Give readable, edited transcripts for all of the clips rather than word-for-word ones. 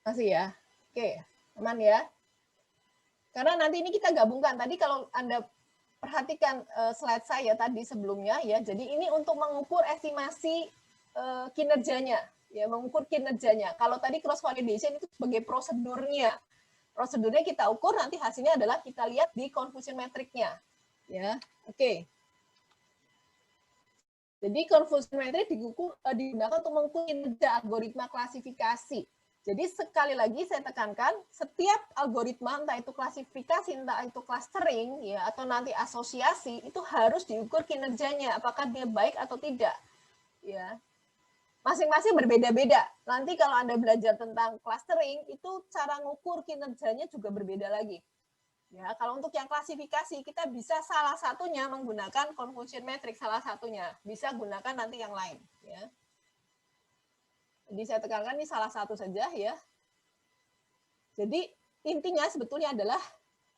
Masih ya? Oke, aman ya? Karena nanti ini kita gabungkan. Tadi kalau Anda perhatikan slide saya tadi sebelumnya ya, jadi ini untuk mengukur estimasi kinerjanya, ya mengukur kinerjanya. Kalau tadi cross validation itu sebagai prosedurnya. Prosedurnya kita ukur, nanti hasilnya adalah kita lihat di confusion metricnya. Ya, oke. Jadi confusion metric digunakan untuk mengukur kinerja algoritma klasifikasi. Jadi sekali lagi saya tekankan, setiap algoritma, entah itu klasifikasi, entah itu clustering, ya, atau nanti asosiasi, itu harus diukur kinerjanya, apakah dia baik atau tidak. Ya, masing-masing berbeda-beda. Nanti kalau Anda belajar tentang clustering, itu cara mengukur kinerjanya juga berbeda lagi. Ya, kalau untuk yang klasifikasi, kita bisa salah satunya menggunakan confusion metric, salah satunya. Bisa gunakan nanti yang lain. Ya. Jadi saya tekankan ini salah satu saja ya. Jadi intinya sebetulnya adalah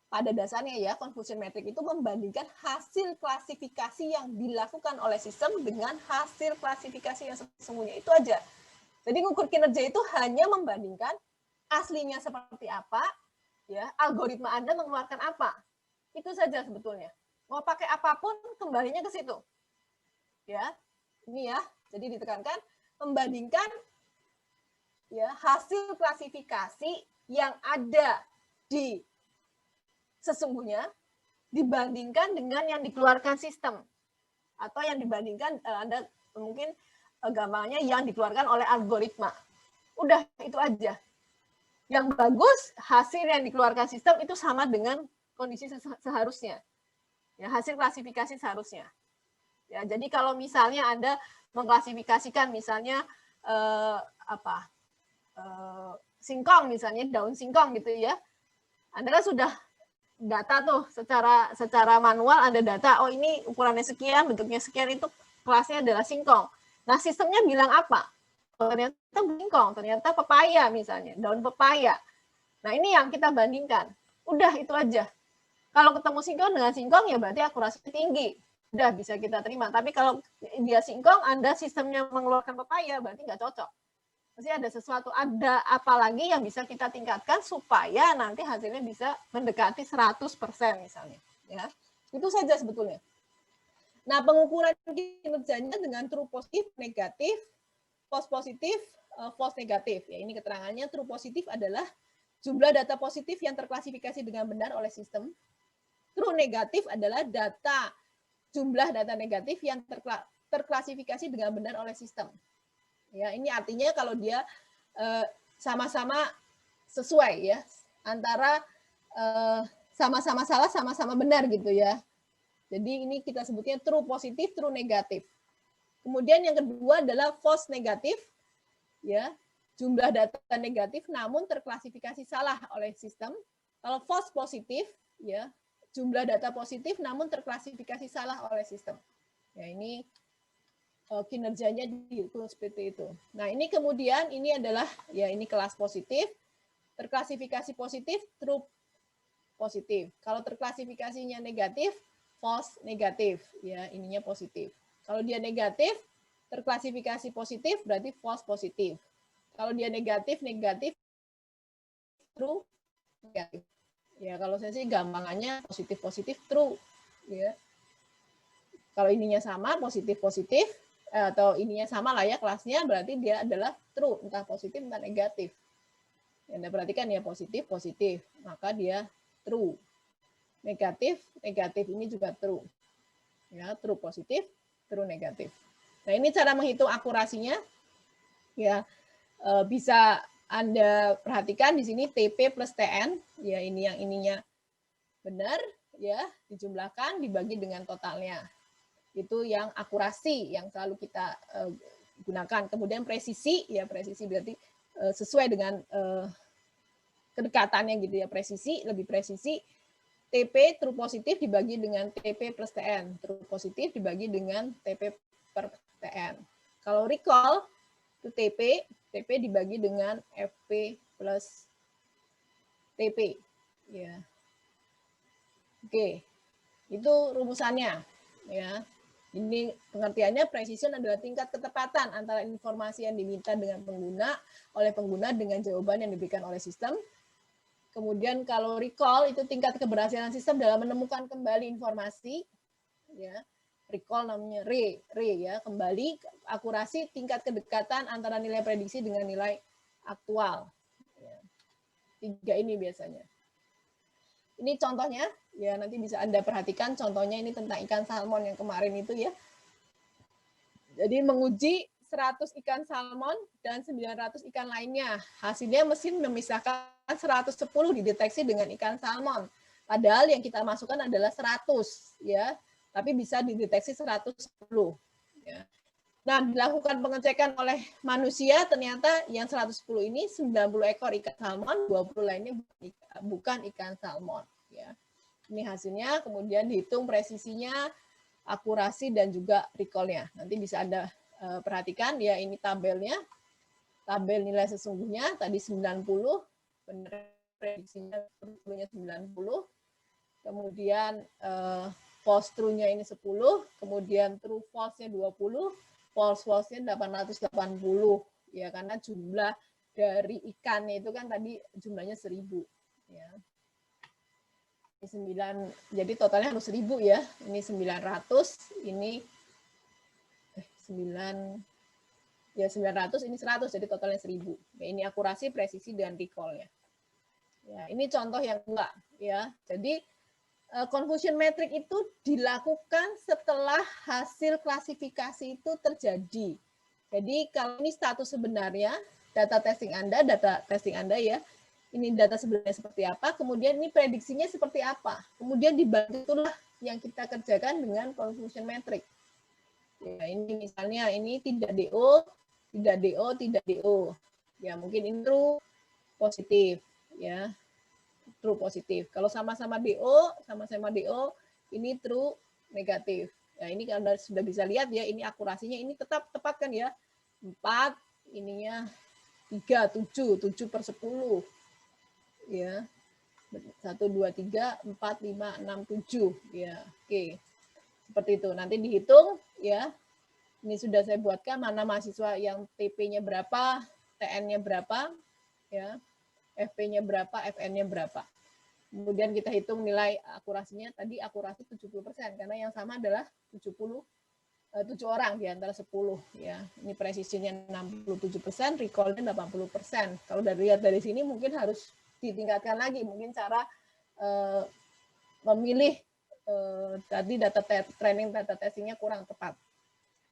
pada dasarnya ya confusion metric itu membandingkan hasil klasifikasi yang dilakukan oleh sistem dengan hasil klasifikasi yang sesungguhnya, itu aja. Jadi ngukur kinerja itu hanya membandingkan aslinya seperti apa, ya, algoritma Anda mengeluarkan apa. Itu saja sebetulnya. Mau pakai apapun kembalinya ke situ. Ya. Ini ya. Jadi ditekankan membandingkan ya hasil klasifikasi yang ada di sesungguhnya dibandingkan dengan yang dikeluarkan sistem, atau yang dibandingkan Anda mungkin gampangnya yang dikeluarkan oleh algoritma. Udah itu aja. Yang bagus hasil yang dikeluarkan sistem itu sama dengan kondisi seharusnya. Ya, hasil klasifikasi seharusnya. Ya, jadi kalau misalnya Anda mengklasifikasikan misalnya singkong misalnya, daun singkong gitu ya. Anda kan sudah data tuh secara manual Anda data, oh ini ukurannya sekian, bentuknya sekian, itu kelasnya adalah singkong. Nah, sistemnya bilang apa? Ternyata singkong, ternyata pepaya misalnya, daun pepaya. Nah, ini yang kita bandingkan. Udah itu aja. Kalau ketemu singkong dengan singkong ya berarti akurasinya tinggi. Udah bisa kita terima. Tapi kalau dia singkong, Anda sistemnya mengeluarkan pepaya, berarti nggak cocok. Pasti ada sesuatu, ada apa lagi yang bisa kita tingkatkan supaya nanti hasilnya bisa mendekati 100% misalnya. Ya, itu saja sebetulnya. Nah, pengukuran kinerjanya dengan true positif, negatif, false positif, false negatif. Ya, ini keterangannya. True positif adalah jumlah data positif yang terklasifikasi dengan benar oleh sistem. True negatif adalah jumlah data negatif yang terklasifikasi dengan benar oleh sistem. Ya, ini artinya kalau dia sama-sama sesuai ya, antara sama-sama salah, sama-sama benar gitu ya. Jadi ini kita sebutnya true positif, true negatif. Kemudian yang kedua adalah false negatif, ya, jumlah data negatif namun terklasifikasi salah oleh sistem. Kalau false positif, ya, jumlah data positif namun terklasifikasi salah oleh sistem. Ya, ini kinerjanya diukur seperti itu. Nah, ini kemudian ini adalah ya ini kelas positif, terklasifikasi positif, true positif. Kalau terklasifikasinya negatif, false negatif, ya ininya positif. Kalau dia negatif, terklasifikasi positif berarti false positif. Kalau dia negatif, true negatif. Ya kalau saya sih gampangannya positif positif true, ya. Kalau ininya sama positif positif, atau ininya sama lah ya kelasnya, berarti dia adalah true, entah positif entah negatif. Anda perhatikan ya, positif positif, maka dia true. Negatif negatif, ini juga true. Ya, true positif, true negatif. Nah, ini cara menghitung akurasinya. Ya, bisa Anda perhatikan di sini TP plus TN, ya ini yang ininya benar, ya dijumlahkan dibagi dengan totalnya. Itu yang akurasi yang selalu kita gunakan. Kemudian presisi, ya presisi berarti sesuai dengan kedekatannya gitu ya, presisi, lebih presisi. TP true positif dibagi dengan TP plus TN, true positif dibagi dengan TP per TN. Kalau recall itu TP dibagi dengan FP plus TP. Ya. Oke, itu rumusannya. Ya. Ini pengertiannya, precision adalah tingkat ketepatan antara informasi yang diminta oleh pengguna dengan jawaban yang diberikan oleh sistem. Kemudian kalau recall itu tingkat keberhasilan sistem dalam menemukan kembali informasi, ya. Recall namanya ya, kembali akurasi tingkat kedekatan antara nilai prediksi dengan nilai aktual. Ya. 3 ini biasanya. Ini contohnya, ya nanti bisa Anda perhatikan contohnya ini tentang ikan salmon yang kemarin itu ya. Jadi menguji 100 ikan salmon dan 900 ikan lainnya. Hasilnya mesin memisahkan 110 dideteksi dengan ikan salmon. Padahal yang kita masukkan adalah 100 ya, tapi bisa dideteksi 110 ya. Nah, dilakukan pengecekan oleh manusia, ternyata yang 110 ini 90 ekor ikan salmon, 20 lainnya bukan ikan salmon. Ya. Ini hasilnya, kemudian dihitung presisinya, akurasi, dan juga recall-nya. Nanti bisa Anda perhatikan, ya ini tabelnya. Tabel nilai sesungguhnya, tadi 90, benar prediksinya 90, kemudian false true-nya ini 10, kemudian true false-nya 20, false-nya 880 ya, karena jumlah dari ikannya itu kan tadi jumlahnya 1000 ya. Ini 9, jadi totalnya harus 1000 ya. Ini 900, ini 9 ya 900, ini 100, jadi totalnya 1000. Ya, ini akurasi, presisi, dan recall-nya. Ya, ini contoh yang enggak ya. Jadi confusion metric itu dilakukan setelah hasil klasifikasi itu terjadi. Jadi kalau ini status sebenarnya, data testing Anda ya, ini data sebenarnya seperti apa, kemudian ini prediksinya seperti apa. Kemudian dibantulah yang kita kerjakan dengan confusion metric. Ya, ini misalnya ini tidak DO, tidak DO, tidak DO. Ya, mungkin ini true positif ya. True positif. Kalau sama-sama DO, ini true negatif. Ya, ini kalau sudah bisa lihat ya, ini akurasinya ini tetap tepat kan ya. 4, ininya 3, 7 per 10. Ya. 1, 2, 3, 4, 5, 6, 7. Ya, oke. Seperti itu. Nanti dihitung ya. Ini sudah saya buatkan mana mahasiswa yang TP-nya berapa, TN-nya berapa, ya. FP-nya berapa, FN-nya berapa. Kemudian kita hitung nilai akurasinya, tadi akurasi 70%, karena yang sama adalah 7 orang di antara 10. Ya. Ini presisinya 67%, recall-nya 80%. Kalau lihat dari sini mungkin harus ditingkatkan lagi, mungkin cara memilih tadi training data testingnya kurang tepat.